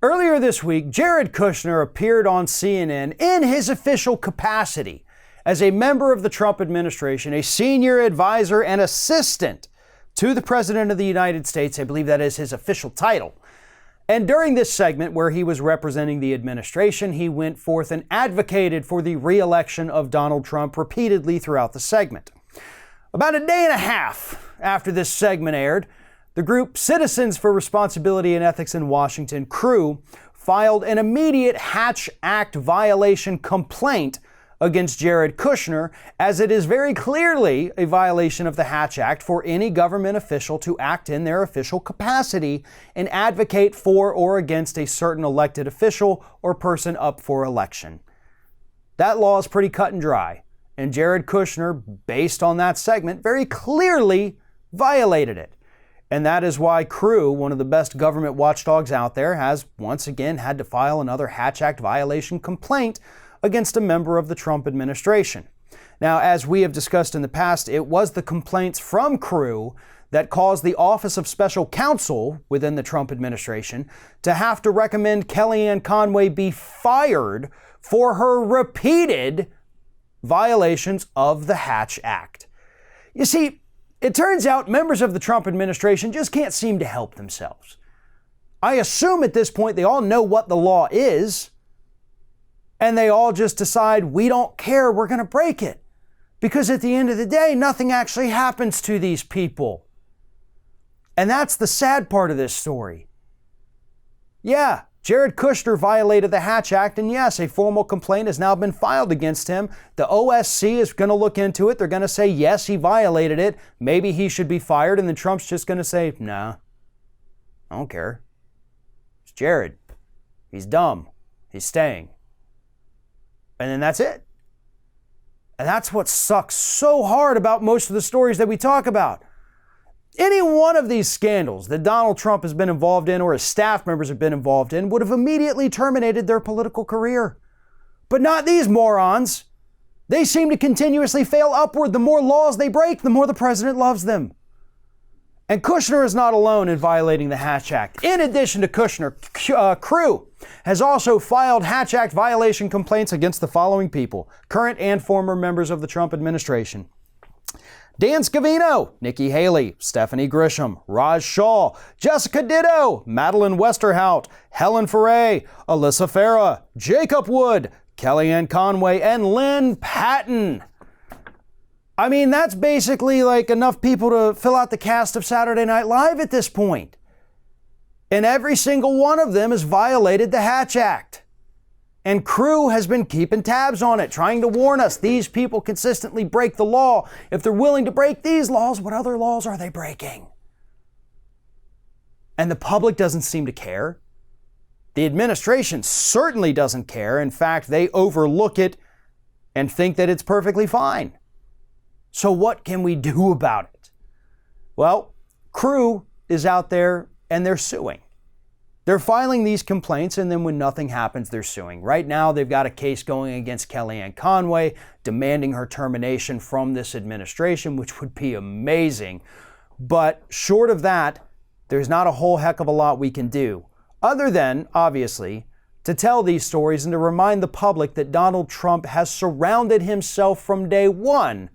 Earlier this week, Jared Kushner appeared on CNN in his official capacity as a member of the Trump administration, a senior advisor and assistant to the President of the United States. I believe that is his official title. And during this segment where he was representing the administration, he went forth and advocated for the re-election of Donald Trump repeatedly throughout the segment. About a day and a half after this segment aired, the group Citizens for Responsibility and Ethics in Washington, CREW, filed an immediate Hatch Act violation complaint against Jared Kushner, as it is very clearly a violation of the Hatch Act for any government official to act in their official capacity and advocate for or against a certain elected official or person up for election. That law is pretty cut and dry, and Jared Kushner, based on that segment, very clearly violated it. And that is why CREW, one of the best government watchdogs out there, has once again had to file another Hatch Act violation complaint against a member of the Trump administration. Now, as we have discussed in the past, it was the complaints from CREW that caused the Office of Special Counsel within the Trump administration to have to recommend Kellyanne Conway be fired for her repeated violations of the Hatch Act. You see, it turns out members of the Trump administration just can't seem to help themselves. I assume at this point they all know what the law is, and they all just decide, we don't care, we're going to break it. Because at the end of the day, nothing actually happens to these people. And that's the sad part of this story. Yeah, Jared Kushner violated the Hatch Act, and yes, a formal complaint has now been filed against him. The OSC is going to look into it. They're going to say, yes, he violated it. Maybe he should be fired. And then Trump's just going to say, nah, I don't care. It's Jared. He's dumb. He's staying. And then that's it. And that's what sucks so hard about most of the stories that we talk about. Any one of these scandals that Donald Trump has been involved in or his staff members have been involved in would have immediately terminated their political career. But not these morons. They seem to continuously fail upward. The more laws they break, the more the president loves them. And Kushner is not alone in violating the Hatch Act. In addition to Kushner, CREW has also filed Hatch Act violation complaints against the following people, current and former members of the Trump administration: Dan Scavino, Nikki Haley, Stephanie Grisham, Raj Shah, Jessica Ditto, Madeline Westerhout, Helen Foray, Alyssa Farah, Jacob Wood, Kellyanne Conway, and Lynn Patton. I mean, that's basically like enough people to fill out the cast of Saturday Night Live at this point. And every single one of them has violated the Hatch Act. And CREW has been keeping tabs on it, trying to warn us these people consistently break the law. If they're willing to break these laws, what other laws are they breaking? And the public doesn't seem to care. The administration certainly doesn't care. In fact, they overlook it and think that it's perfectly fine. So what can we do about it? Well, CREW is out there and they're suing. They're filing these complaints, and then when nothing happens, they're suing. Right now, they've got a case going against Kellyanne Conway, demanding her termination from this administration, which would be amazing. But short of that, there's not a whole heck of a lot we can do, other than, obviously, to tell these stories and to remind the public that Donald Trump has surrounded himself from day one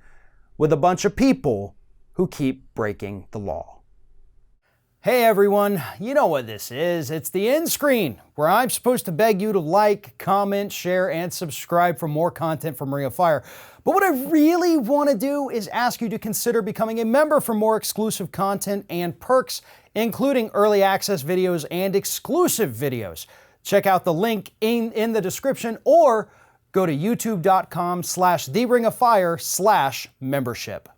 with a bunch of people who keep breaking the law. Hey everyone, you know what this is. It's the end screen, where I'm supposed to beg you to like, comment, share, and subscribe for more content from Ring of Fire. But what I really want to do is ask you to consider becoming a member for more exclusive content and perks, including early access videos and exclusive videos. Check out the link in the description, or go to youtube.com/theringoffire/membership.